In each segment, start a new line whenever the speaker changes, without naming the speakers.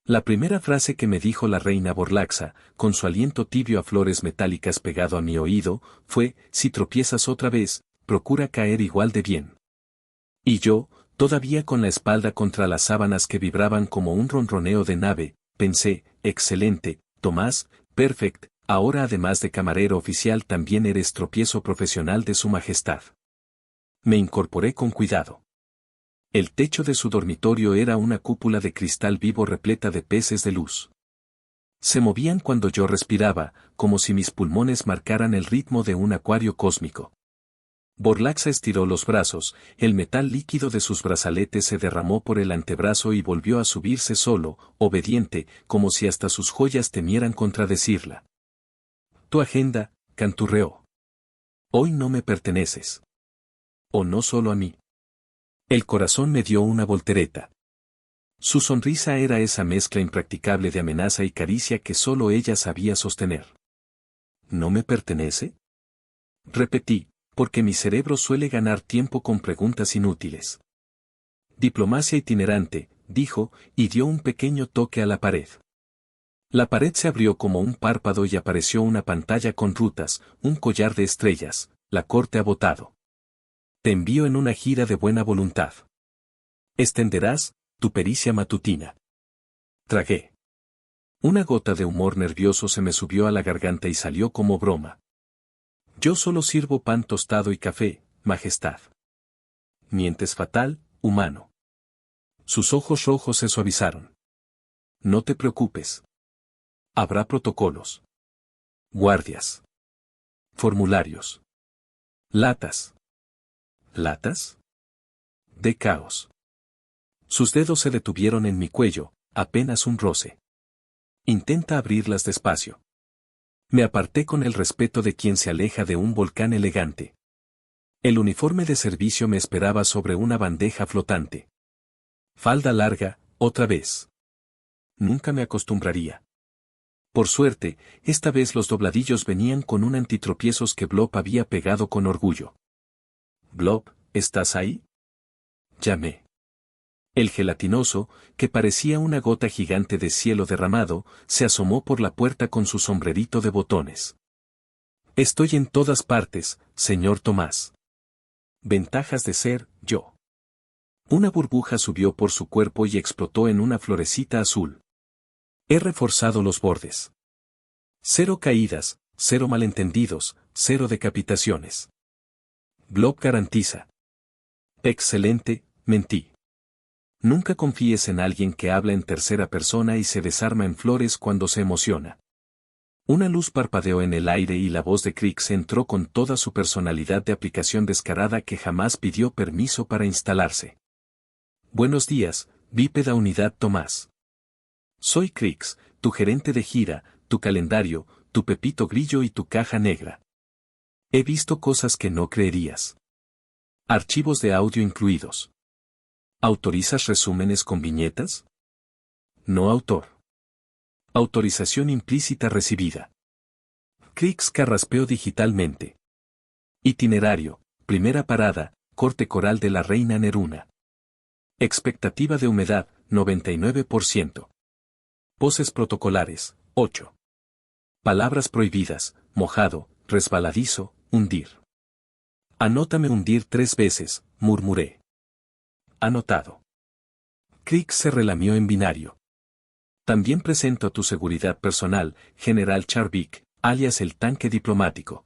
La primera frase que me dijo la reina Borlaxa, con su aliento tibio a flores metálicas pegado a mi oído, fue: si tropiezas otra vez, procura caer igual de bien. Y yo, todavía con la espalda contra las sábanas que vibraban como un ronroneo de nave, pensé: excelente, Tomás, perfect, ahora además de camarero oficial también eres tropiezo profesional de su majestad. Me incorporé con cuidado. El techo de su dormitorio era una cúpula de cristal vivo repleta de peces de luz. Se movían cuando yo respiraba, como si mis pulmones marcaran el ritmo de un acuario cósmico. Borlaxa estiró los brazos, el metal líquido de sus brazaletes se derramó por el antebrazo y volvió a subirse solo, obediente, como si hasta sus joyas temieran contradecirla. Tu agenda, canturreó. Hoy no me perteneces. O no solo a mí. El corazón me dio una voltereta. Su sonrisa era esa mezcla impracticable de amenaza y caricia que solo ella sabía sostener. ¿No me pertenece? Repetí, porque mi cerebro suele ganar tiempo con preguntas inútiles. Diplomacia itinerante, dijo, y dio un pequeño toque a la pared. La pared se abrió como un párpado y apareció una pantalla con rutas, un collar de estrellas, la corte ha votado. Te envío en una gira de buena voluntad. Extenderás tu pericia matutina. Tragué. Una gota de humor nervioso se me subió a la garganta y salió como broma. Yo solo sirvo pan tostado y café, majestad. Mientes fatal, humano. Sus ojos rojos se suavizaron. No te preocupes. Habrá protocolos. Guardias. Formularios. Latas. ¿Latas? De caos. Sus dedos se detuvieron en mi cuello, apenas un roce. Intenta abrirlas despacio. Me aparté con el respeto de quien se aleja de un volcán elegante. El uniforme de servicio me esperaba sobre una bandeja flotante. Falda larga, otra vez. Nunca me acostumbraría. Por suerte, esta vez los dobladillos venían con un antitropiezos que Blob había pegado con orgullo. Blob, ¿estás ahí? Llamé. El gelatinoso, que parecía una gota gigante de cielo derramado, se asomó por la puerta con su sombrerito de botones. Estoy en todas partes, señor Tomás. Ventajas de ser yo. Una burbuja subió por su cuerpo y explotó en una florecita azul. He reforzado los bordes. 0 caídas, 0 malentendidos, 0 decapitaciones. Blob garantiza. Excelente, mentí. Nunca confíes en alguien que habla en tercera persona y se desarma en flores cuando se emociona. Una luz parpadeó en el aire y la voz de Crix entró con toda su personalidad de aplicación descarada que jamás pidió permiso para instalarse. Buenos días, bípeda unidad Tomás. Soy Crix, tu gerente de gira, tu calendario, tu pepito grillo y tu caja negra. He visto cosas que no creerías. Archivos de audio incluidos. ¿Autorizas resúmenes con viñetas? No autor. Autorización implícita recibida. Crix carraspeó digitalmente. Itinerario, primera parada, corte coral de la reina Neruna. Expectativa de humedad, 99%. Poses protocolares, 8. Palabras prohibidas, mojado, resbaladizo, hundir. Anótame hundir 3 veces, murmuré. Anotado. Crix se relamió en binario. También presento a tu seguridad personal, General Charvik, alias el tanque diplomático.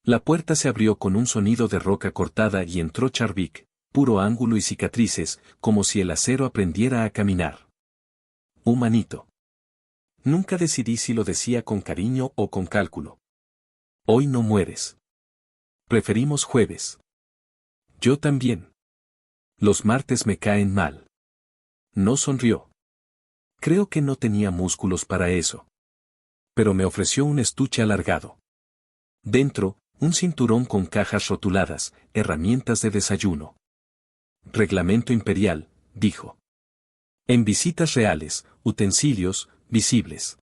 La puerta se abrió con un sonido de roca cortada y entró Charvik, puro ángulo y cicatrices, como si el acero aprendiera a caminar. Humanito. Nunca decidí si lo decía con cariño o con cálculo. Hoy no mueres. Preferimos jueves. Yo también. Los martes me caen mal. No sonrió. Creo que no tenía músculos para eso. Pero me ofreció un estuche alargado. Dentro, un cinturón con cajas rotuladas, herramientas de desayuno. Reglamento imperial, dijo. En visitas reales, utensilios, visibles.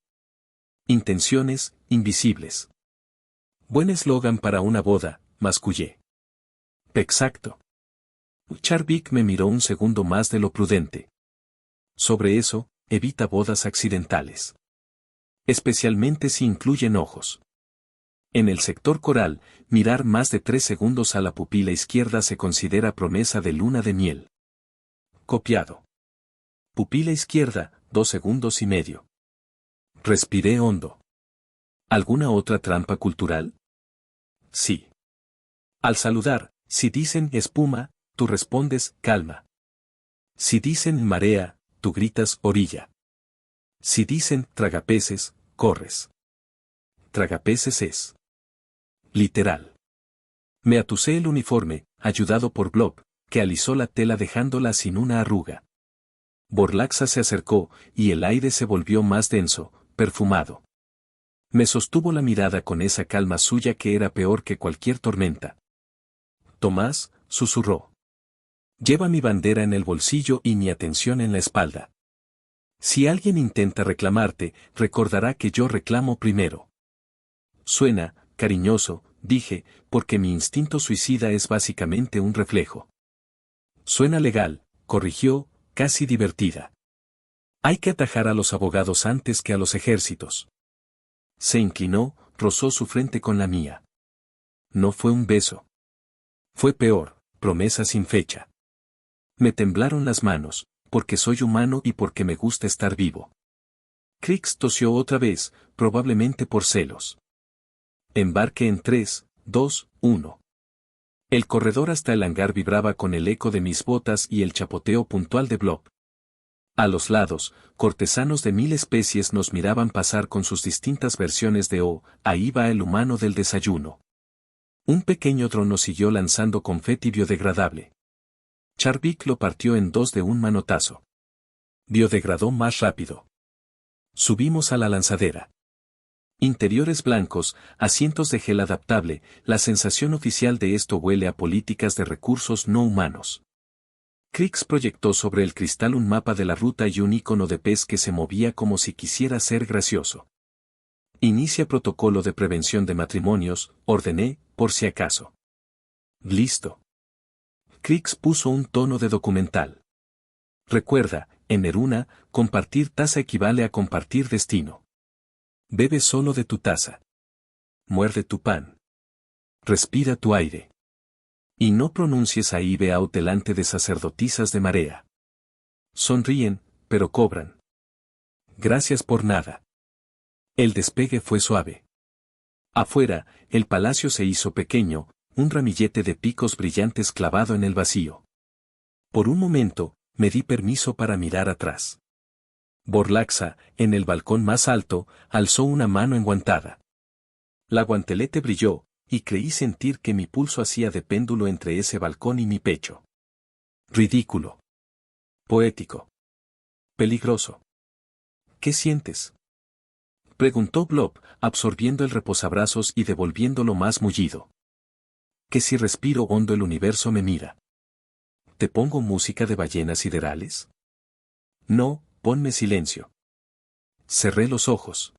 Intenciones, invisibles. Buen eslogan para una boda, mascullé. Exacto. Charvik me miró un segundo más de lo prudente. Sobre eso, evita bodas accidentales. Especialmente si incluyen ojos. En el sector coral, mirar más de 3 segundos a la pupila izquierda se considera promesa de luna de miel. Copiado. Pupila izquierda, 2 segundos y medio. Respiré hondo. ¿Alguna otra trampa cultural? Sí. Al saludar, si dicen espuma, tú respondes calma. Si dicen marea, tú gritas orilla. Si dicen tragapeces, corres. Tragapeces es literal. Me atusé el uniforme, ayudado por Blob, que alisó la tela dejándola sin una arruga. Borlaxa se acercó, y el aire se volvió más denso, perfumado. Me sostuvo la mirada con esa calma suya que era peor que cualquier tormenta. Tomás, susurró. Lleva mi bandera en el bolsillo y mi atención en la espalda. Si alguien intenta reclamarte, recordará que yo reclamo primero. Suena cariñoso, dije, porque mi instinto suicida es básicamente un reflejo. Suena legal, corrigió, casi divertida. Hay que atajar a los abogados antes que a los ejércitos. Se inclinó, rozó su frente con la mía. No fue un beso. Fue peor, promesa sin fecha. Me temblaron las manos, porque soy humano y porque me gusta estar vivo. Crix tosió otra vez, probablemente por celos. Embarque en 3, 2, 1. El corredor hasta el hangar vibraba con el eco de mis botas y el chapoteo puntual de Blob. A los lados, cortesanos de 1000 especies nos miraban pasar con sus distintas versiones de ahí va el humano del desayuno. Un pequeño dron nos siguió lanzando confeti biodegradable. Charvik lo partió en 2 de un manotazo. Biodegradó más rápido. Subimos a la lanzadera. Interiores blancos, asientos de gel adaptable, la sensación oficial de esto huele a políticas de recursos no humanos. Crix proyectó sobre el cristal un mapa de la ruta y un icono de pez que se movía como si quisiera ser gracioso. Inicia protocolo de prevención de matrimonios, ordené, por si acaso. Listo. Crix puso un tono de documental. Recuerda, en Neruna, compartir taza equivale a compartir destino. Bebe solo de tu taza. Muerde tu pan. Respira tu aire. Y no pronuncies ahí out delante de sacerdotisas de marea. Sonríen, pero cobran. Gracias por nada. El despegue fue suave. Afuera, el palacio se hizo pequeño, un ramillete de picos brillantes clavado en el vacío. Por un momento, me di permiso para mirar atrás. Borlaxa, en el balcón más alto, alzó una mano enguantada. La guantelete brilló, y creí sentir que mi pulso hacía de péndulo entre ese balcón y mi pecho. Ridículo. Poético. Peligroso. ¿Qué sientes? Preguntó Blob, absorbiendo el reposabrazos y devolviéndolo más mullido. Que si respiro hondo el universo me mira. ¿Te pongo música de ballenas siderales? No, ponme silencio. Cerré los ojos.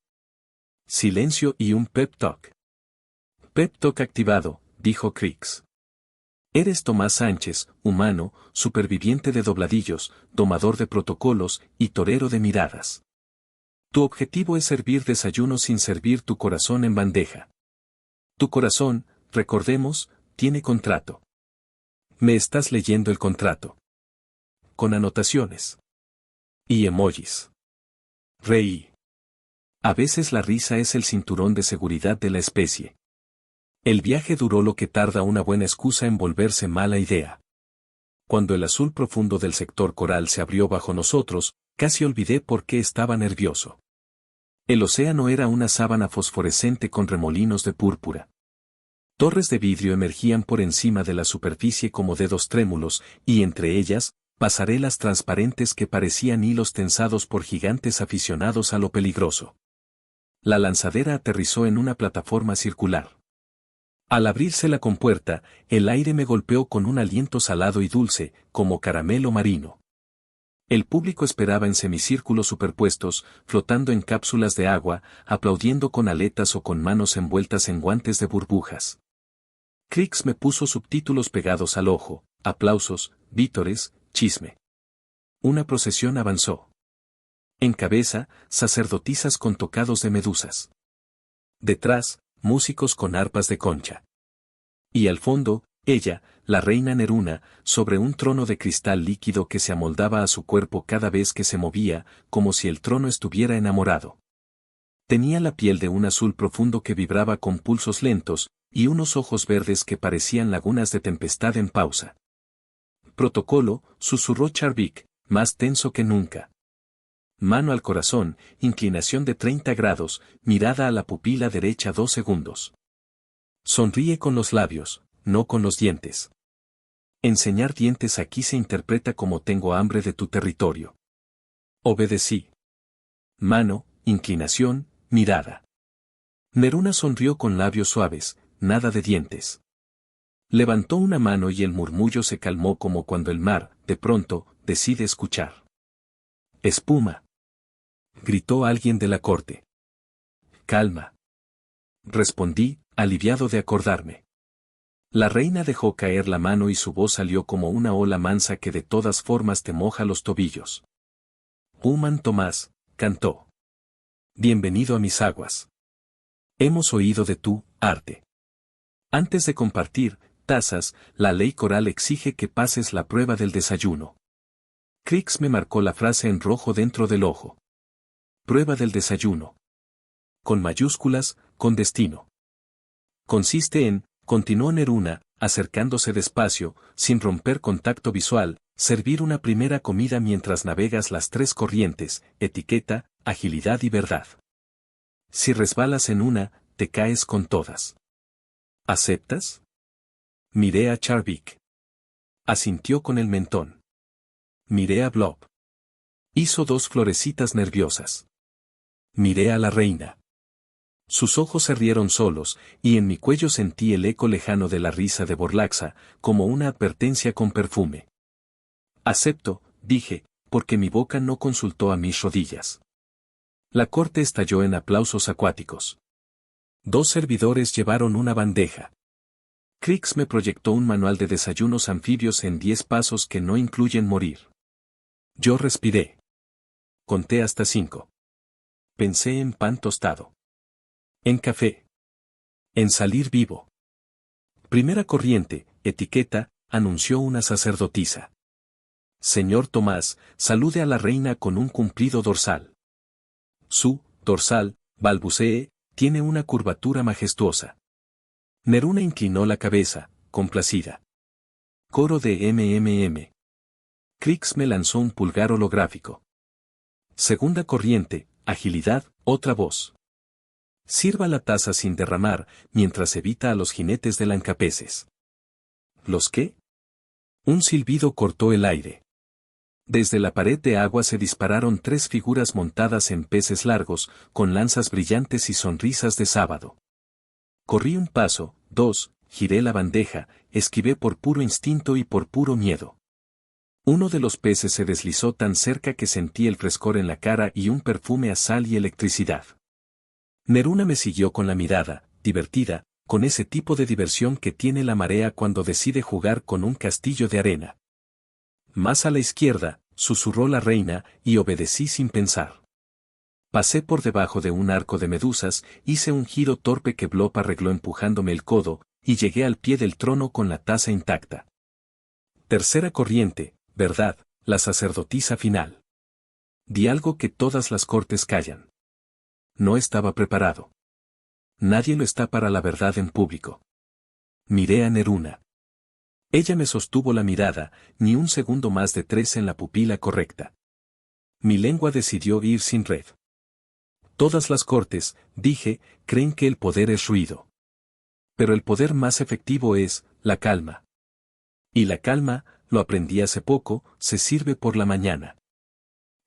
Silencio y un pep talk. Pep talk activado, dijo Crix. Eres Tomás Sánchez, humano, superviviente de dobladillos, domador de protocolos y torero de miradas. Tu objetivo es servir desayuno sin servir tu corazón en bandeja. Tu corazón, recordemos, tiene contrato. Me estás leyendo el contrato. Con anotaciones. Y emojis. Reí. A veces la risa es el cinturón de seguridad de la especie. El viaje duró lo que tarda una buena excusa en volverse mala idea. Cuando el azul profundo del sector coral se abrió bajo nosotros, casi olvidé por qué estaba nervioso. El océano era una sábana fosforescente con remolinos de púrpura. Torres de vidrio emergían por encima de la superficie como dedos trémulos, y entre ellas, pasarelas transparentes que parecían hilos tensados por gigantes aficionados a lo peligroso. La lanzadera aterrizó en una plataforma circular. Al abrirse la compuerta, el aire me golpeó con un aliento salado y dulce, como caramelo marino. El público esperaba en semicírculos superpuestos, flotando en cápsulas de agua, aplaudiendo con aletas o con manos envueltas en guantes de burbujas. Crix me puso subtítulos pegados al ojo, aplausos, vítores, chisme. Una procesión avanzó. En cabeza, sacerdotisas con tocados de medusas. Detrás, músicos con arpas de concha. Y al fondo, ella, la reina Neruna, sobre un trono de cristal líquido que se amoldaba a su cuerpo cada vez que se movía, como si el trono estuviera enamorado. Tenía la piel de un azul profundo que vibraba con pulsos lentos, y unos ojos verdes que parecían lagunas de tempestad en pausa. Protocolo, susurró Charvik, más tenso que nunca. Mano al corazón, inclinación de 30 grados, mirada a la pupila derecha 2 segundos. Sonríe con los labios, no con los dientes. Enseñar dientes aquí se interpreta como tengo hambre de tu territorio. Obedecí. Mano, inclinación, mirada. Neruna sonrió con labios suaves, nada de dientes. Levantó una mano y el murmullo se calmó como cuando el mar, de pronto, decide escuchar. Espuma. Gritó alguien de la corte. Calma. Respondí, aliviado de acordarme. La reina dejó caer la mano y su voz salió como una ola mansa que de todas formas te moja los tobillos. Uman Tomás, cantó. Bienvenido a mis aguas. Hemos oído de tu arte. Antes de compartir tazas, la ley coral exige que pases la prueba del desayuno. Crix me marcó la frase en rojo dentro del ojo. Prueba del desayuno. Con mayúsculas, con destino. Consiste en, continuó Neruna, acercándose despacio, sin romper contacto visual, servir una primera comida mientras navegas las 3 corrientes, etiqueta, agilidad y verdad. Si resbalas en una, te caes con todas. ¿Aceptas? Miré a Charvik. Asintió con el mentón. Miré a Blob. Hizo 2 florecitas nerviosas. Miré a la reina. Sus ojos se rieron solos, y en mi cuello sentí el eco lejano de la risa de Borlaxa, como una advertencia con perfume. Acepto, dije, porque mi boca no consultó a mis rodillas. La corte estalló en aplausos acuáticos. 2 servidores llevaron una bandeja. Crix me proyectó un manual de desayunos anfibios en 10 pasos que no incluyen morir. Yo respiré. Conté hasta 5. Pensé en pan tostado. En café. En salir vivo. Primera corriente, etiqueta, anunció una sacerdotisa. Señor Tomás, salude a la reina con un cumplido dorsal. Su dorsal, balbuceé, tiene una curvatura majestuosa. Neruna inclinó la cabeza, complacida. Coro de MMM. Crix me lanzó un pulgar holográfico. Segunda corriente, agilidad, otra voz. Sirva la taza sin derramar, mientras evita a los jinetes de lancapeces. ¿Los qué? Un silbido cortó el aire. Desde la pared de agua se dispararon 3 figuras montadas en peces largos, con lanzas brillantes y sonrisas de sábado. Corrí un paso, 2, giré la bandeja, esquivé por puro instinto y por puro miedo. Uno de los peces se deslizó tan cerca que sentí el frescor en la cara y un perfume a sal y electricidad. Neruna me siguió con la mirada, divertida, con ese tipo de diversión que tiene la marea cuando decide jugar con un castillo de arena. Más a la izquierda, susurró la reina, y obedecí sin pensar. Pasé por debajo de un arco de medusas, hice un giro torpe que Blob arregló empujándome el codo, y llegué al pie del trono con la taza intacta. Tercera corriente, verdad, la sacerdotisa final. Di algo que todas las cortes callan. No estaba preparado. Nadie lo está para la verdad en público. Miré a Neruna. Ella me sostuvo la mirada, ni un segundo más de 3 en la pupila correcta. Mi lengua decidió ir sin red. Todas las cortes, dije, creen que el poder es ruido. Pero el poder más efectivo es la calma. Y la calma, lo aprendí hace poco, se sirve por la mañana.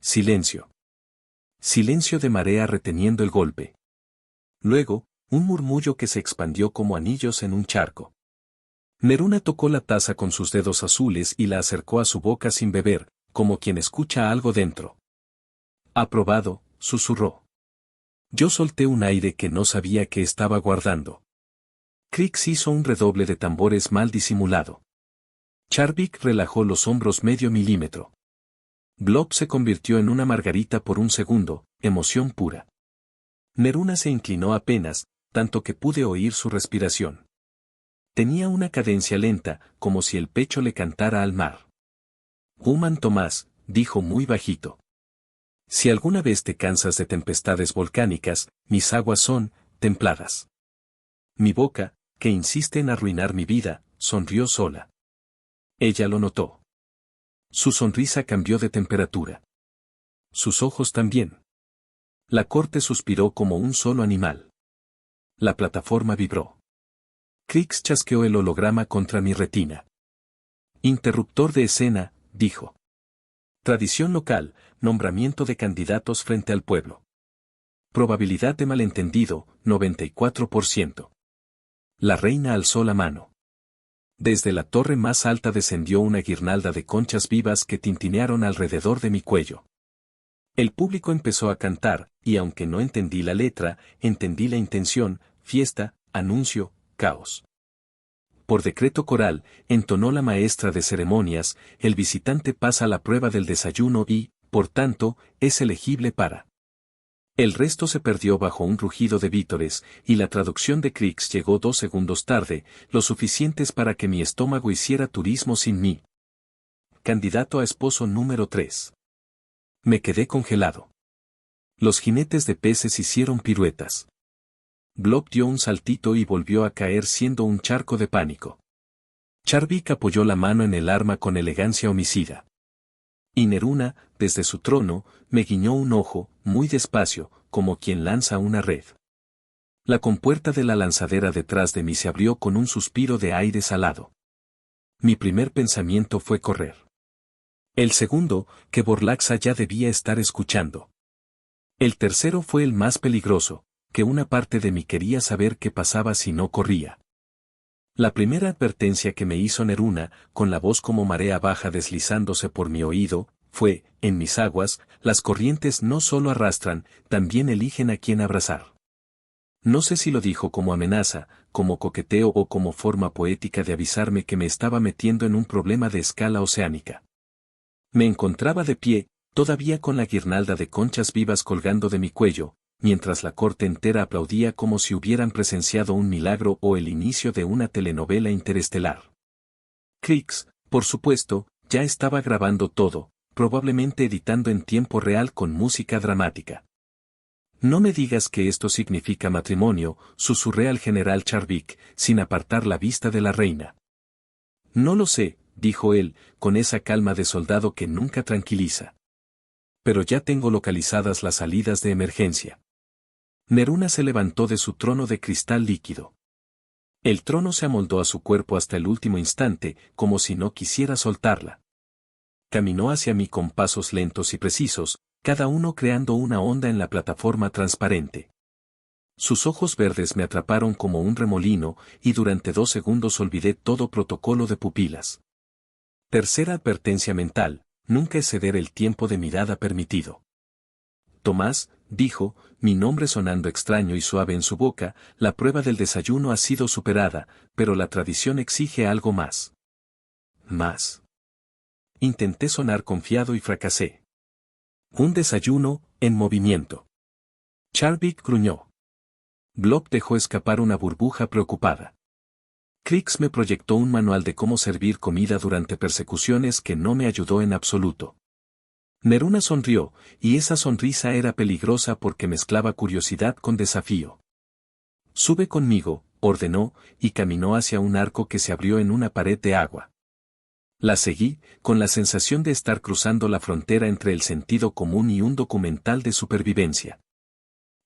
Silencio. Silencio de marea reteniendo el golpe. Luego, un murmullo que se expandió como anillos en un charco. Neruna tocó la taza con sus dedos azules y la acercó a su boca sin beber, como quien escucha algo dentro. Aprobado, susurró. Yo solté un aire que no sabía que estaba guardando. Crix hizo un redoble de tambores mal disimulado. Charvik relajó los hombros medio milímetro. Blob se convirtió en una margarita por un segundo, emoción pura. Neruna se inclinó apenas, tanto que pude oír su respiración. Tenía una cadencia lenta, como si el pecho le cantara al mar. Human Tomás, dijo muy bajito. Si alguna vez te cansas de tempestades volcánicas, mis aguas son templadas. Mi boca, que insiste en arruinar mi vida, sonrió sola. Ella lo notó. Su sonrisa cambió de temperatura. Sus ojos también. La corte suspiró como un solo animal. La plataforma vibró. Crix chasqueó el holograma contra mi retina. Interruptor de escena, dijo. Tradición local, nombramiento de candidatos frente al pueblo. Probabilidad de malentendido, 94%. La reina alzó la mano. Desde la torre más alta descendió una guirnalda de conchas vivas que tintinearon alrededor de mi cuello. El público empezó a cantar, y aunque no entendí la letra, entendí la intención: fiesta, anuncio, caos. Por decreto coral, entonó la maestra de ceremonias, el visitante pasa la prueba del desayuno y, por tanto, es elegible para. El resto se perdió bajo un rugido de vítores, y la traducción de Crix llegó 2 segundos tarde, lo suficientes para que mi estómago hiciera turismo sin mí. Candidato a esposo número 3. Me quedé congelado. Los jinetes de peces hicieron piruetas. Blob dio un saltito y volvió a caer siendo un charco de pánico. Charvik apoyó la mano en el arma con elegancia homicida. Y Neruna, desde su trono, me guiñó un ojo, muy despacio, como quien lanza una red. La compuerta de la lanzadera detrás de mí se abrió con un suspiro de aire salado. Mi primer pensamiento fue correr. El segundo, que Borlaxa ya debía estar escuchando. El tercero fue el más peligroso, que una parte de mí quería saber qué pasaba si no corría. La primera advertencia que me hizo Neruna, con la voz como marea baja deslizándose por mi oído, fue: en mis aguas, las corrientes no solo arrastran, también eligen a quién abrazar. No sé si lo dijo como amenaza, como coqueteo o como forma poética de avisarme que me estaba metiendo en un problema de escala oceánica. Me encontraba de pie, todavía con la guirnalda de conchas vivas colgando de mi cuello, mientras la corte entera aplaudía como si hubieran presenciado un milagro o el inicio de una telenovela interestelar. Crix, por supuesto, ya estaba grabando todo, probablemente editando en tiempo real con música dramática. No me digas que esto significa matrimonio, susurré al general Charvik, sin apartar la vista de la reina. No lo sé, dijo él, con esa calma de soldado que nunca tranquiliza. Pero ya tengo localizadas las salidas de emergencia. Neruna se levantó de su trono de cristal líquido. El trono se amoldó a su cuerpo hasta el último instante, como si no quisiera soltarla. Caminó hacia mí con pasos lentos y precisos, cada uno creando una onda en la plataforma transparente. Sus ojos verdes me atraparon como un remolino, y durante 2 segundos olvidé todo protocolo de pupilas. Tercera advertencia mental: nunca exceder el tiempo de mirada permitido. Tomás, dijo, mi nombre sonando extraño y suave en su boca, la prueba del desayuno ha sido superada, pero la tradición exige algo más. Más. Intenté sonar confiado y fracasé. Un desayuno, en movimiento. Charvik gruñó. Blob dejó escapar una burbuja preocupada. Crix me proyectó un manual de cómo servir comida durante persecuciones que no me ayudó en absoluto. Neruna sonrió, y esa sonrisa era peligrosa porque mezclaba curiosidad con desafío. Sube conmigo, ordenó, y caminó hacia un arco que se abrió en una pared de agua. La seguí, con la sensación de estar cruzando la frontera entre el sentido común y un documental de supervivencia.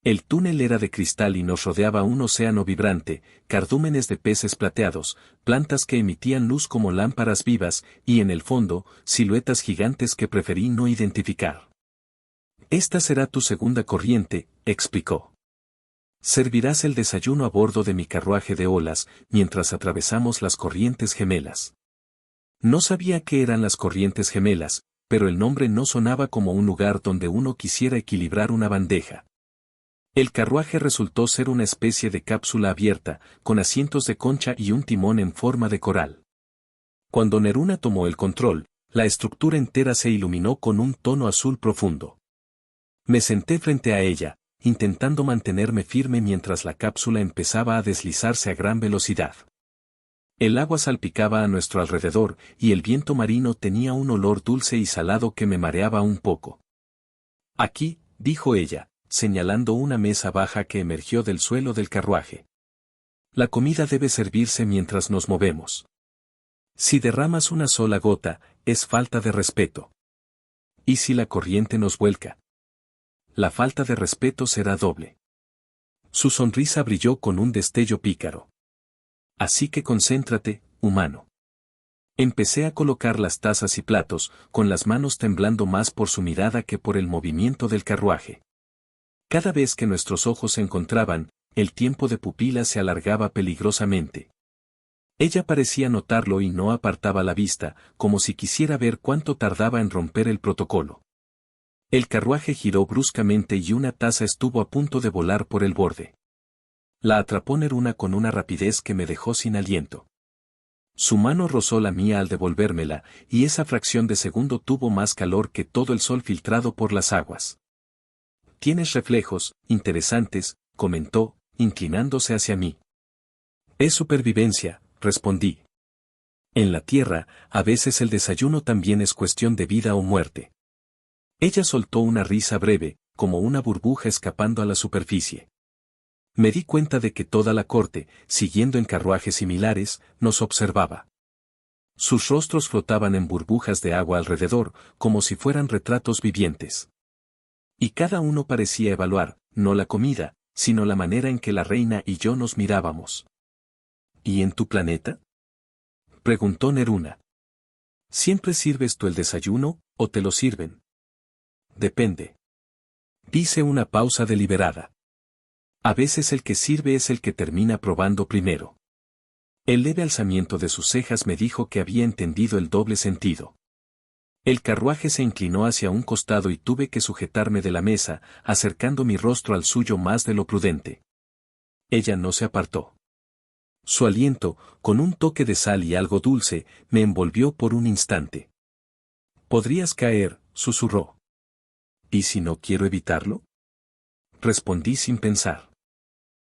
El túnel era de cristal y nos rodeaba un océano vibrante, cardúmenes de peces plateados, plantas que emitían luz como lámparas vivas, y en el fondo, siluetas gigantes que preferí no identificar. Esta será tu segunda corriente, explicó. Servirás el desayuno a bordo de mi carruaje de olas, mientras atravesamos las corrientes gemelas. No sabía qué eran las corrientes gemelas, pero el nombre no sonaba como un lugar donde uno quisiera equilibrar una bandeja. El carruaje resultó ser una especie de cápsula abierta, con asientos de concha y un timón en forma de coral. Cuando Neruna tomó el control, La estructura entera se iluminó con un tono azul profundo. Me senté frente a ella, intentando mantenerme firme mientras la cápsula empezaba a deslizarse a gran velocidad. El agua salpicaba a nuestro alrededor y el viento marino tenía un olor dulce y salado que me mareaba un poco. Aquí, dijo ella, señalando una mesa baja que emergió del suelo del carruaje. La comida debe servirse mientras nos movemos. Si derramas una sola gota, es falta de respeto. ¿Y si la corriente nos vuelca? La falta de respeto será doble. Su sonrisa brilló con un destello pícaro. Así que concéntrate, humano. Empecé a colocar las tazas y platos, con las manos temblando más por su mirada que por el movimiento del carruaje. Cada vez que nuestros ojos se encontraban, el tiempo de pupila se alargaba peligrosamente. Ella parecía notarlo y no apartaba la vista, como si quisiera ver cuánto tardaba en romper el protocolo. El carruaje giró bruscamente y una taza estuvo a punto de volar por el borde. La atrapó Neruna con una rapidez que me dejó sin aliento. Su mano rozó la mía al devolvérmela, y esa fracción de segundo tuvo más calor que todo el sol filtrado por las aguas. Tienes reflejos, interesantes, comentó, inclinándose hacia mí. Es supervivencia, respondí. En la tierra, a veces el desayuno también es cuestión de vida o muerte. Ella soltó una risa breve, como una burbuja escapando a la superficie. Me di cuenta de que toda la corte, siguiendo en carruajes similares, nos observaba. Sus rostros flotaban en burbujas de agua alrededor, como si fueran retratos vivientes. Y cada uno parecía evaluar, no la comida, sino la manera en que la reina y yo nos mirábamos. ¿Y en tu planeta?, preguntó Neruna. ¿Siempre sirves tú el desayuno, o te lo sirven? Depende. Dice una pausa deliberada. A veces el que sirve es el que termina probando primero. El leve alzamiento de sus cejas me dijo que había entendido el doble sentido. El carruaje se inclinó hacia un costado y tuve que sujetarme de la mesa, acercando mi rostro al suyo más de lo prudente. Ella no se apartó. Su aliento, con un toque de sal y algo dulce, me envolvió por un instante. «Podrías caer», susurró. «¿Y si no quiero evitarlo?», respondí sin pensar.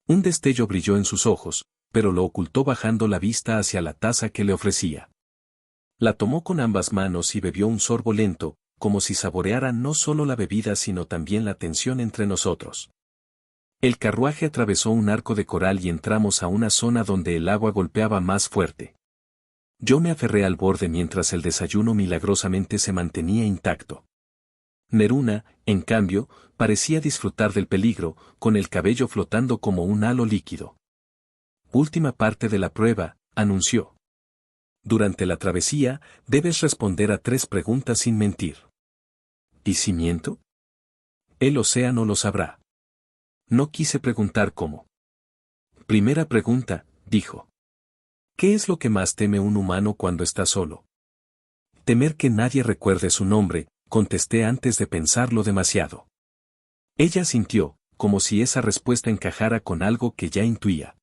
Un destello brilló en sus ojos, pero lo ocultó bajando la vista hacia la taza que le ofrecía. La tomó con ambas manos y bebió un sorbo lento, como si saboreara no solo la bebida sino también la tensión entre nosotros. El carruaje atravesó un arco de coral y entramos a una zona donde el agua golpeaba más fuerte. Yo me aferré al borde mientras el desayuno milagrosamente se mantenía intacto. Neruna, en cambio, parecía disfrutar del peligro, con el cabello flotando como un halo líquido. Última parte de la prueba, anunció. Durante la travesía, debes responder a 3 preguntas sin mentir. ¿Y si miento? El océano lo sabrá. No quise preguntar cómo. Primera pregunta, dijo. ¿Qué es lo que más teme un humano cuando está solo? Temer que nadie recuerde su nombre, contesté antes de pensarlo demasiado. Ella sintió, como si esa respuesta encajara con algo que ya intuía.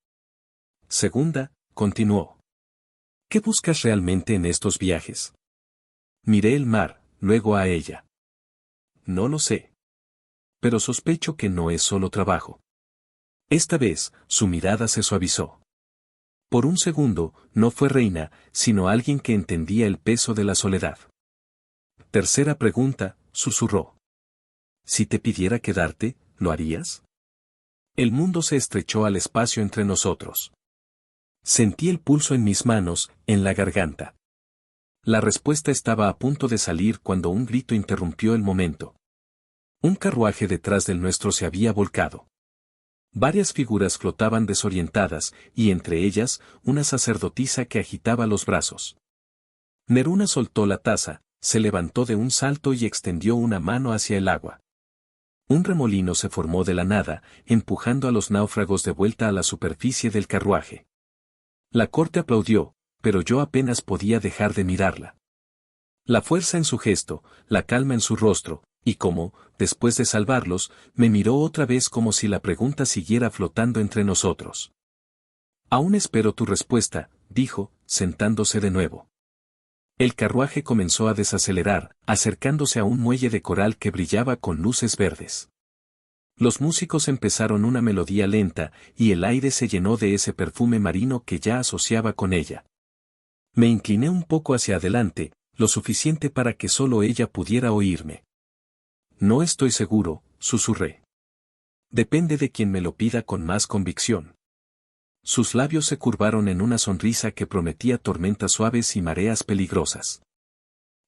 Segunda, continuó. ¿Qué buscas realmente en estos viajes? Miré el mar, luego a ella. No lo sé. Pero sospecho que no es solo trabajo. Esta vez, su mirada se suavizó. Por un segundo, no fue reina, sino alguien que entendía el peso de la soledad. Tercera pregunta, susurró. Si te pidiera quedarte, ¿lo harías? El mundo se estrechó al espacio entre nosotros. Sentí el pulso en mis manos, en la garganta. La respuesta estaba a punto de salir cuando un grito interrumpió el momento. Un carruaje detrás del nuestro se había volcado. Varias figuras flotaban desorientadas, y entre ellas, una sacerdotisa que agitaba los brazos. Neruna soltó la taza, se levantó de un salto y extendió una mano hacia el agua. Un remolino se formó de la nada, empujando a los náufragos de vuelta a la superficie del carruaje. La corte aplaudió, pero yo apenas podía dejar de mirarla. La fuerza en su gesto, la calma en su rostro, y como, después de salvarlos, me miró otra vez como si la pregunta siguiera flotando entre nosotros. Aún espero tu respuesta, dijo, sentándose de nuevo. El carruaje comenzó a desacelerar, acercándose a un muelle de coral que brillaba con luces verdes. Los músicos empezaron una melodía lenta, y el aire se llenó de ese perfume marino que ya asociaba con ella. Me incliné un poco hacia adelante, lo suficiente para que solo ella pudiera oírme. No estoy seguro, susurré. Depende de quien me lo pida con más convicción. Sus labios se curvaron en una sonrisa que prometía tormentas suaves y mareas peligrosas.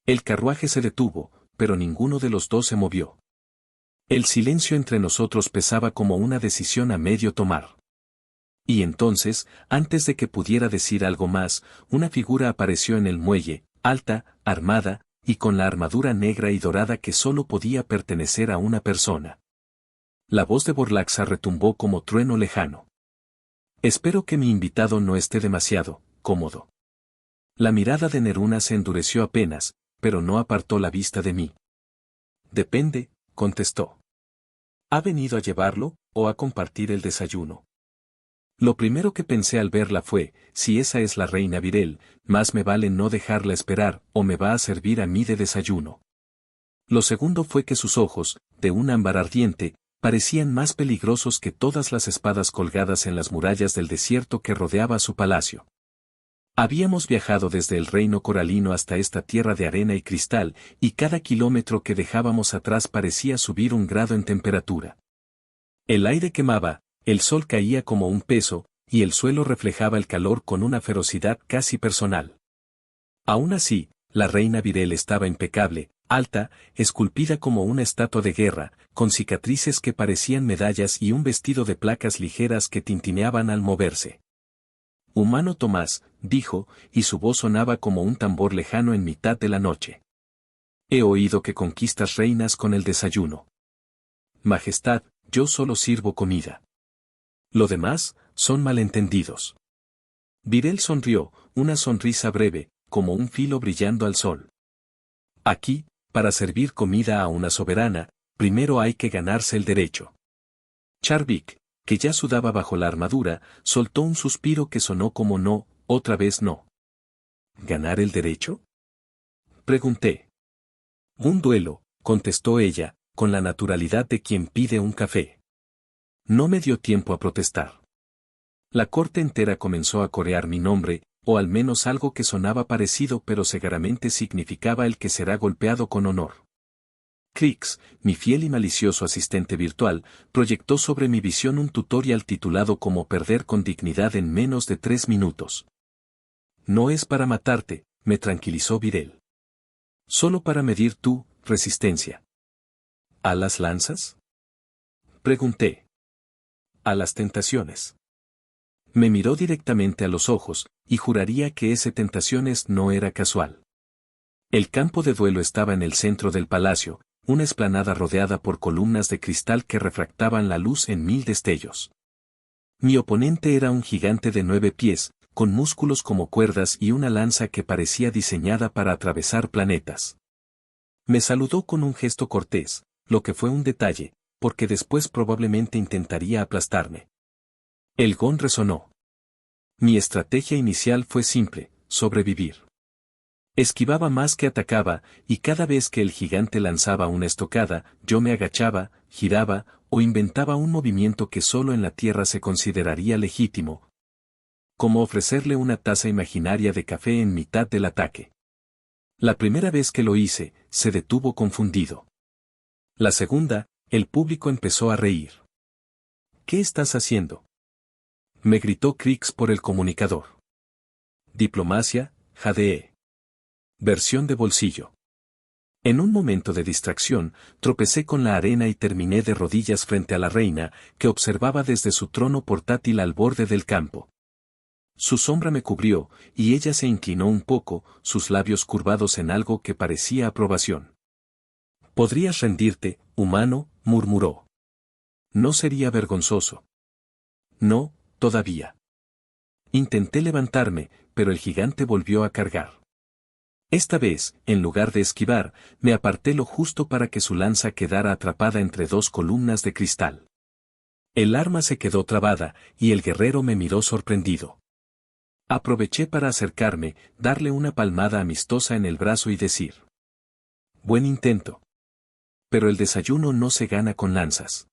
El carruaje se detuvo, pero ninguno de los dos se movió. El silencio entre nosotros pesaba como una decisión a medio tomar. Y entonces, antes de que pudiera decir algo más, una figura apareció en el muelle, alta, armada, y con la armadura negra y dorada que solo podía pertenecer a una persona. La voz de Borlaxa retumbó como trueno lejano. Espero que mi invitado no esté demasiado cómodo. La mirada de Neruna se endureció apenas, pero no apartó la vista de mí. Depende, contestó. ¿Ha venido a llevarlo, o a compartir el desayuno? Lo primero que pensé al verla fue, si esa es la reina Virel, más me vale no dejarla esperar, o me va a servir a mí de desayuno. Lo segundo fue que sus ojos, de un ámbar ardiente, parecían más peligrosos que todas las espadas colgadas en las murallas del desierto que rodeaba su palacio. Habíamos viajado desde el reino coralino hasta esta tierra de arena y cristal, y cada kilómetro que dejábamos atrás parecía subir un grado en temperatura. El aire quemaba, el sol caía como un peso, y el suelo reflejaba el calor con una ferocidad casi personal. Aún así, la reina Virel estaba impecable, alta, esculpida como una estatua de guerra, con cicatrices que parecían medallas y un vestido de placas ligeras que tintineaban al moverse. Humano Tomás, dijo, y su voz sonaba como un tambor lejano en mitad de la noche. He oído que conquistas reinas con el desayuno. Majestad, yo solo sirvo comida. Lo demás, son malentendidos. Virel sonrió, una sonrisa breve, como un filo brillando al sol. Aquí, para servir comida a una soberana, primero hay que ganarse el derecho. Charvik, que ya sudaba bajo la armadura, soltó un suspiro que sonó como no, otra vez no. ¿Ganar el derecho? Pregunté. Un duelo, contestó ella, con la naturalidad de quien pide un café. No me dio tiempo a protestar. La corte entera comenzó a corear mi nombre, o al menos algo que sonaba parecido pero seguramente significaba el que será golpeado con honor. Krix, mi fiel y malicioso asistente virtual, proyectó sobre mi visión un tutorial titulado Cómo perder con dignidad en menos de 3 minutos. No es para matarte, me tranquilizó Virel. Solo para medir tu resistencia. ¿A las lanzas? Pregunté. A las tentaciones. Me miró directamente a los ojos, y juraría que ese tentaciones no era casual. El campo de duelo estaba en el centro del palacio, una explanada rodeada por columnas de cristal que refractaban la luz en 1000 destellos. Mi oponente era un gigante de 9 pies, con músculos como cuerdas y una lanza que parecía diseñada para atravesar planetas. Me saludó con un gesto cortés, lo que fue un detalle, porque después probablemente intentaría aplastarme. El gong resonó. Mi estrategia inicial fue simple, sobrevivir. Esquivaba más que atacaba, y cada vez que el gigante lanzaba una estocada, yo me agachaba, giraba, o inventaba un movimiento que solo en la tierra se consideraría legítimo, como ofrecerle una taza imaginaria de café en mitad del ataque. La primera vez que lo hice, se detuvo confundido. La segunda, el público empezó a reír. ¿Qué estás haciendo? Me gritó Krix por el comunicador. Diplomacia, jadee. Versión de bolsillo. En un momento de distracción, tropecé con la arena y terminé de rodillas frente a la reina, que observaba desde su trono portátil al borde del campo. Su sombra me cubrió, y ella se inclinó un poco, sus labios curvados en algo que parecía aprobación. «Podrías rendirte, humano», murmuró. «No sería vergonzoso». «No, todavía». Intenté levantarme, pero el gigante volvió a cargar. Esta vez, en lugar de esquivar, me aparté lo justo para que su lanza quedara atrapada entre 2 columnas de cristal. El arma se quedó trabada, y el guerrero me miró sorprendido. Aproveché para acercarme, darle una palmada amistosa en el brazo y decir: buen intento. Pero el desayuno no se gana con lanzas.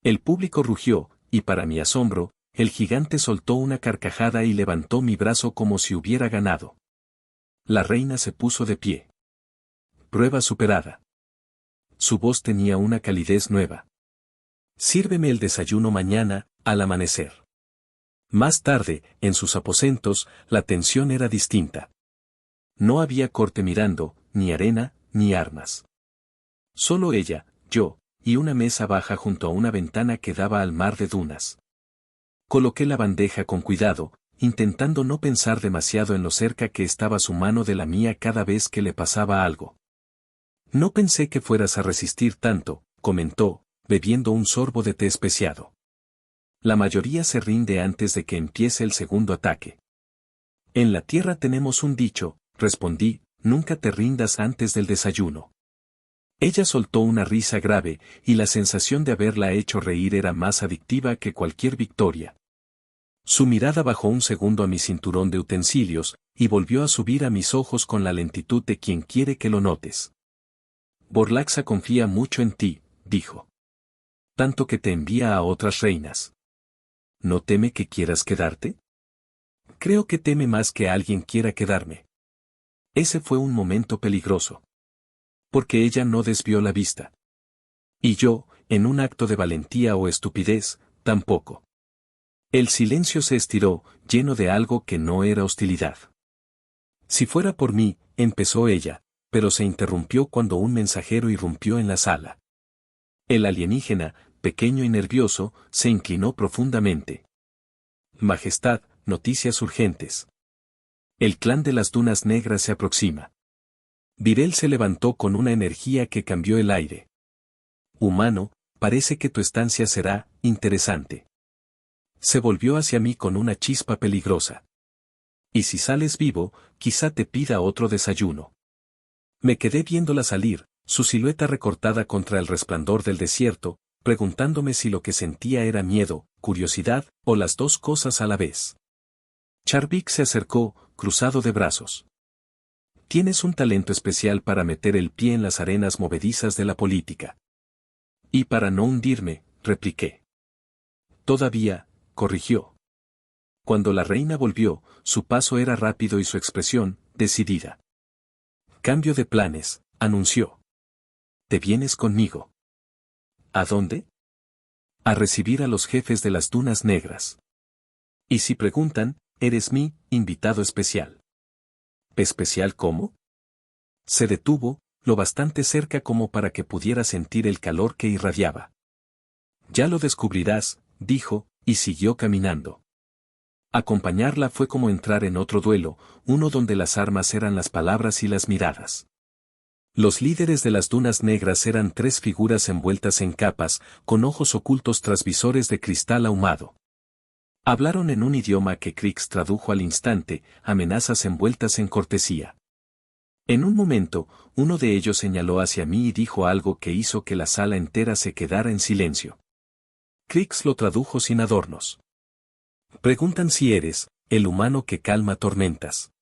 El público rugió, y para mi asombro, el gigante soltó una carcajada y levantó mi brazo como si hubiera ganado. La reina se puso de pie. Prueba superada. Su voz tenía una calidez nueva. Sírveme el desayuno mañana, al amanecer. Más tarde, en sus aposentos, la tensión era distinta. No había corte mirando, ni arena, ni armas. Solo ella, yo, y una mesa baja junto a una ventana que daba al mar de dunas. Coloqué la bandeja con cuidado, intentando no pensar demasiado en lo cerca que estaba su mano de la mía cada vez que le pasaba algo. No pensé que fueras a resistir tanto, comentó, bebiendo un sorbo de té especiado. La mayoría se rinde antes de que empiece el segundo ataque. En la tierra tenemos un dicho, respondí, nunca te rindas antes del desayuno. Ella soltó una risa grave, y la sensación de haberla hecho reír era más adictiva que cualquier victoria. Su mirada bajó un segundo a mi cinturón de utensilios, y volvió a subir a mis ojos con la lentitud de quien quiere que lo notes. Borlaxa confía mucho en ti, dijo. Tanto que te envía a otras reinas. ¿No teme que quieras quedarte? Creo que teme más que alguien quiera quedarme. Ese fue un momento peligroso. Porque ella no desvió la vista. Y yo, en un acto de valentía o estupidez, tampoco. El silencio se estiró, lleno de algo que no era hostilidad. Si fuera por mí, empezó ella, pero se interrumpió cuando un mensajero irrumpió en la sala. El alienígena, pequeño y nervioso, se inclinó profundamente. Majestad, noticias urgentes. El clan de las Dunas Negras se aproxima. Virel se levantó con una energía que cambió el aire. Humano, parece que tu estancia será interesante. Se volvió hacia mí con una chispa peligrosa. Y si sales vivo, quizá te pida otro desayuno. Me quedé viéndola salir, su silueta recortada contra el resplandor del desierto, preguntándome si lo que sentía era miedo, curiosidad, o las dos cosas a la vez. Charvik se acercó, cruzado de brazos. Tienes un talento especial para meter el pie en las arenas movedizas de la política. Y para no hundirme, repliqué. Todavía, corrigió. Cuando la reina volvió, su paso era rápido y su expresión, decidida. Cambio de planes, anunció. ¿Te vienes conmigo? ¿A dónde? A recibir a los jefes de las Dunas Negras. Y si preguntan, eres mi invitado especial. ¿Especial cómo? Se detuvo, lo bastante cerca como para que pudiera sentir el calor que irradiaba. Ya lo descubrirás, dijo, y siguió caminando. Acompañarla fue como entrar en otro duelo, uno donde las armas eran las palabras y las miradas. Los líderes de las Dunas Negras eran tres figuras envueltas en capas, con ojos ocultos tras visores de cristal ahumado. Hablaron en un idioma que Krix tradujo al instante, amenazas envueltas en cortesía. En un momento, uno de ellos señaló hacia mí y dijo algo que hizo que la sala entera se quedara en silencio. Krix lo tradujo sin adornos. Preguntan si eres, el humano que calma tormentas.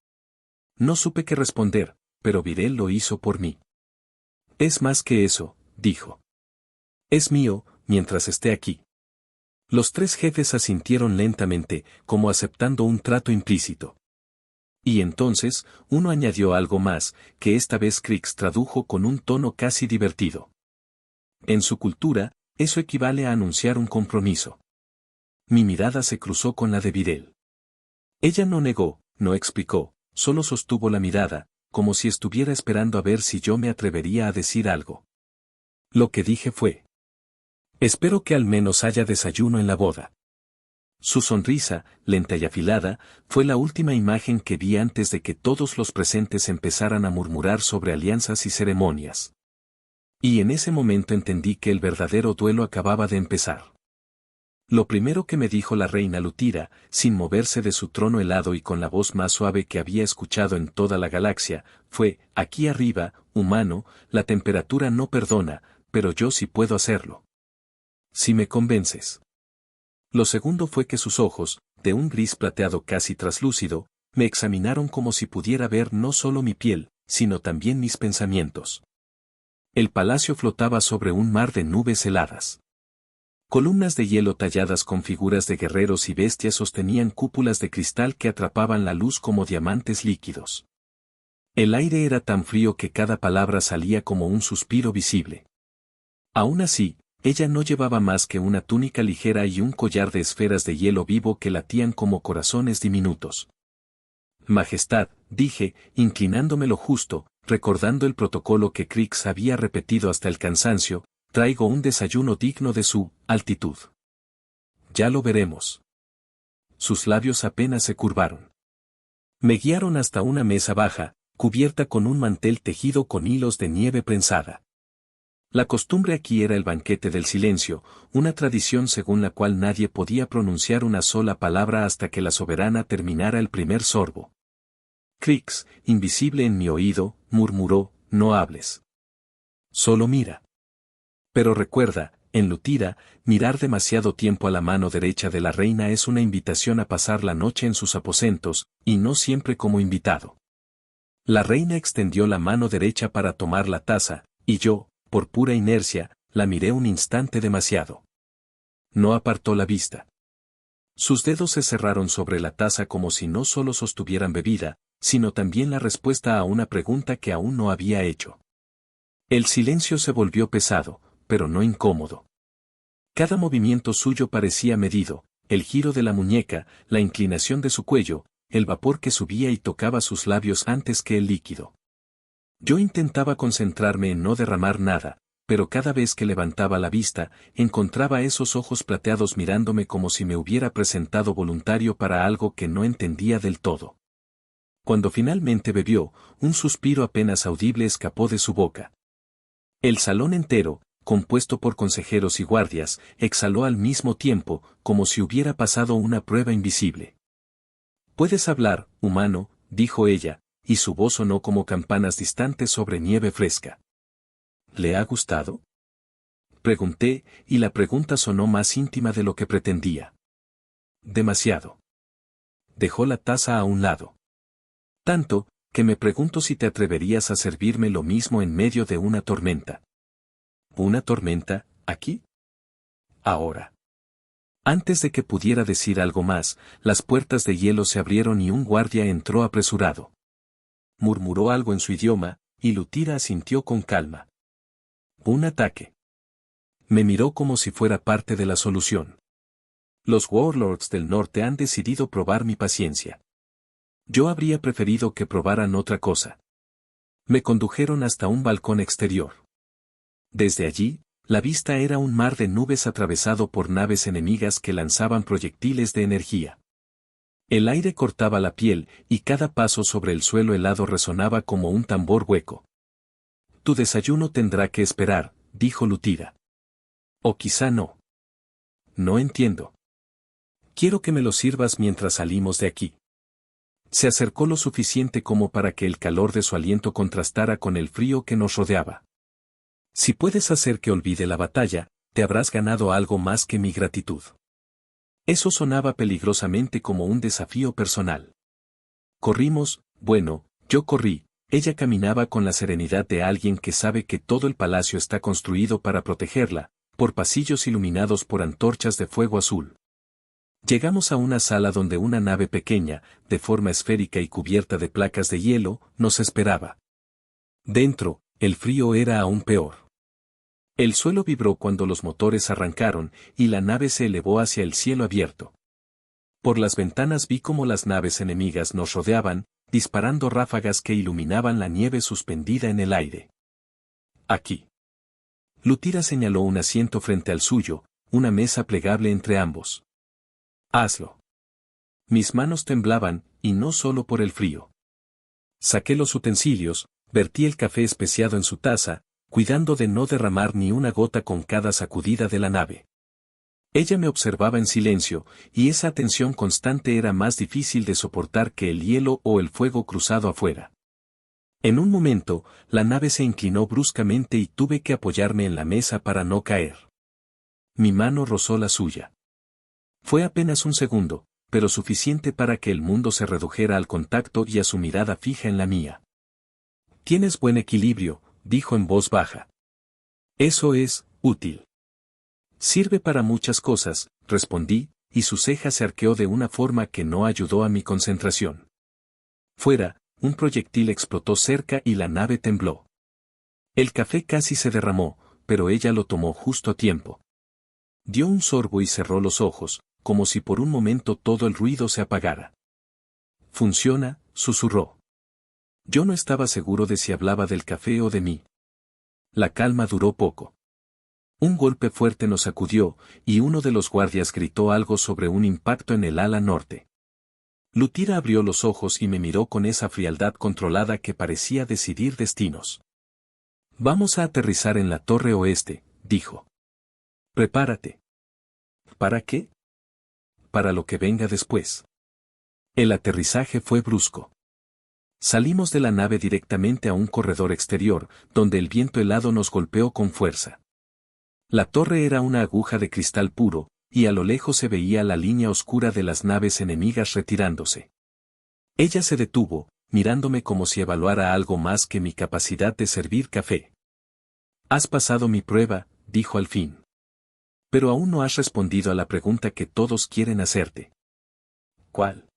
No supe qué responder, pero Virel lo hizo por mí. Es más que eso, dijo. Es mío, mientras esté aquí. Los tres jefes asintieron lentamente, como aceptando un trato implícito. Y entonces, uno añadió algo más, que esta vez Krix tradujo con un tono casi divertido. En su cultura, eso equivale a anunciar un compromiso. Mi mirada se cruzó con la de Virel. Ella no negó, no explicó, solo sostuvo la mirada, como si estuviera esperando a ver si yo me atrevería a decir algo. Lo que dije fue: espero que al menos haya desayuno en la boda. Su sonrisa, lenta y afilada, fue la última imagen que vi antes de que todos los presentes empezaran a murmurar sobre alianzas y ceremonias. Y en ese momento entendí que el verdadero duelo acababa de empezar. Lo primero que me dijo la reina Lutira, sin moverse de su trono helado y con la voz más suave que había escuchado en toda la galaxia, fue: aquí arriba, humano, la temperatura no perdona, pero yo sí puedo hacerlo. Si me convences. Lo segundo fue que sus ojos, de un gris plateado casi traslúcido, me examinaron como si pudiera ver no solo mi piel, sino también mis pensamientos. El palacio flotaba sobre un mar de nubes heladas. Columnas de hielo talladas con figuras de guerreros y bestias sostenían cúpulas de cristal que atrapaban la luz como diamantes líquidos. El aire era tan frío que cada palabra salía como un suspiro visible. Aún así, ella no llevaba más que una túnica ligera y un collar de esferas de hielo vivo que latían como corazones diminutos. Majestad, dije, inclinándome lo justo, recordando el protocolo que Krix había repetido hasta el cansancio, traigo un desayuno digno de su altitud. Ya lo veremos. Sus labios apenas se curvaron. Me guiaron hasta una mesa baja, cubierta con un mantel tejido con hilos de nieve prensada. La costumbre aquí era el banquete del silencio, una tradición según la cual nadie podía pronunciar una sola palabra hasta que la soberana terminara el primer sorbo. Krix, invisible en mi oído, murmuró, no hables. Solo mira. Pero recuerda, en Lutira, mirar demasiado tiempo a la mano derecha de la reina es una invitación a pasar la noche en sus aposentos, y no siempre como invitado. La reina extendió la mano derecha para tomar la taza, y yo, por pura inercia, la miré un instante demasiado. No apartó la vista. Sus dedos se cerraron sobre la taza como si no solo sostuvieran bebida, sino también la respuesta a una pregunta que aún no había hecho. El silencio se volvió pesado, pero no incómodo. Cada movimiento suyo parecía medido, el giro de la muñeca, la inclinación de su cuello, el vapor que subía y tocaba sus labios antes que el líquido. Yo intentaba concentrarme en no derramar nada, pero cada vez que levantaba la vista, encontraba esos ojos plateados mirándome como si me hubiera presentado voluntario para algo que no entendía del todo. Cuando finalmente bebió, un suspiro apenas audible escapó de su boca. El salón entero, compuesto por consejeros y guardias, exhaló al mismo tiempo, como si hubiera pasado una prueba invisible. «Puedes hablar, humano», dijo ella, y su voz sonó como campanas distantes sobre nieve fresca. «¿Le ha gustado?», pregunté, y la pregunta sonó más íntima de lo que pretendía. «Demasiado». Dejó la taza a un lado. «Tanto, que me pregunto si te atreverías a servirme lo mismo en medio de una tormenta». «¿Una tormenta, aquí?». «Ahora». Antes de que pudiera decir algo más, las puertas de hielo se abrieron y un guardia entró apresurado. Murmuró algo en su idioma, y Lutira asintió con calma. «Un ataque». Me miró como si fuera parte de la solución. «Los Warlords del Norte han decidido probar mi paciencia. Yo habría preferido que probaran otra cosa». Me condujeron hasta un balcón exterior. Desde allí, la vista era un mar de nubes atravesado por naves enemigas que lanzaban proyectiles de energía. El aire cortaba la piel, y cada paso sobre el suelo helado resonaba como un tambor hueco. «Tu desayuno tendrá que esperar», dijo Lutira. «O quizá no». «No entiendo». «Quiero que me lo sirvas mientras salimos de aquí». Se acercó lo suficiente como para que el calor de su aliento contrastara con el frío que nos rodeaba. «Si puedes hacer que olvide la batalla, te habrás ganado algo más que mi gratitud». Eso sonaba peligrosamente como un desafío personal. Corrimos, bueno, yo corrí, ella caminaba con la serenidad de alguien que sabe que todo el palacio está construido para protegerla, por pasillos iluminados por antorchas de fuego azul. Llegamos a una sala donde una nave pequeña, de forma esférica y cubierta de placas de hielo, nos esperaba. Dentro, el frío era aún peor. El suelo vibró cuando los motores arrancaron, y la nave se elevó hacia el cielo abierto. Por las ventanas vi cómo las naves enemigas nos rodeaban, disparando ráfagas que iluminaban la nieve suspendida en el aire. «Aquí». Lutira señaló un asiento frente al suyo, una mesa plegable entre ambos. «Hazlo». Mis manos temblaban, y no solo por el frío. Saqué los utensilios, vertí el café especiado en su taza, cuidando de no derramar ni una gota con cada sacudida de la nave. Ella me observaba en silencio, y esa atención constante era más difícil de soportar que el hielo o el fuego cruzado afuera. En un momento, la nave se inclinó bruscamente y tuve que apoyarme en la mesa para no caer. Mi mano rozó la suya. Fue apenas un segundo, pero suficiente para que el mundo se redujera al contacto y a su mirada fija en la mía. Tienes buen equilibrio, dijo en voz baja. Eso es útil. Sirve para muchas cosas, respondí, y su ceja se arqueó de una forma que no ayudó a mi concentración. Fuera, un proyectil explotó cerca y la nave tembló. El café casi se derramó, pero ella lo tomó justo a tiempo. Dio un sorbo y cerró los ojos, como si por un momento todo el ruido se apagara. Funciona, susurró. Yo no estaba seguro de si hablaba del café o de mí. La calma duró poco. Un golpe fuerte nos sacudió, y uno de los guardias gritó algo sobre un impacto en el ala norte. Lutira abrió los ojos y me miró con esa frialdad controlada que parecía decidir destinos. Vamos a aterrizar en la torre oeste, dijo. Prepárate. ¿Para qué? Para lo que venga después. El aterrizaje fue brusco. Salimos de la nave directamente a un corredor exterior, donde el viento helado nos golpeó con fuerza. La torre era una aguja de cristal puro, y a lo lejos se veía la línea oscura de las naves enemigas retirándose. Ella se detuvo, mirándome como si evaluara algo más que mi capacidad de servir café. Has pasado mi prueba, dijo al fin. Pero aún no has respondido a la pregunta que todos quieren hacerte. ¿Cuál?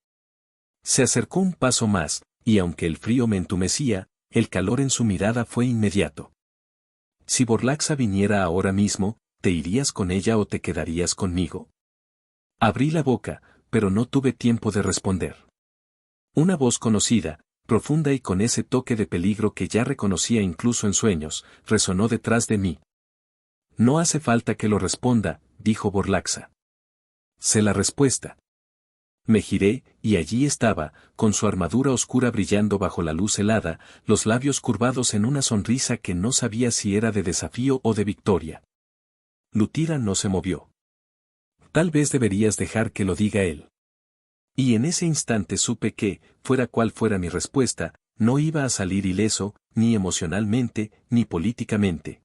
Se acercó un paso más, y aunque el frío me entumecía, el calor en su mirada fue inmediato. Si Borlaxa viniera ahora mismo, ¿te irías con ella o te quedarías conmigo? Abrí la boca, pero no tuve tiempo de responder. Una voz conocida, profunda y con ese toque de peligro que ya reconocía incluso en sueños, resonó detrás de mí. No hace falta que lo responda, dijo Borlaxa. Sé la respuesta. Me giré, y allí estaba, con su armadura oscura brillando bajo la luz helada, los labios curvados en una sonrisa que no sabía si era de desafío o de victoria. Lutira no se movió. Tal vez deberías dejar que lo diga él. Y en ese instante supe que, fuera cual fuera mi respuesta, no iba a salir ileso, ni emocionalmente, ni políticamente.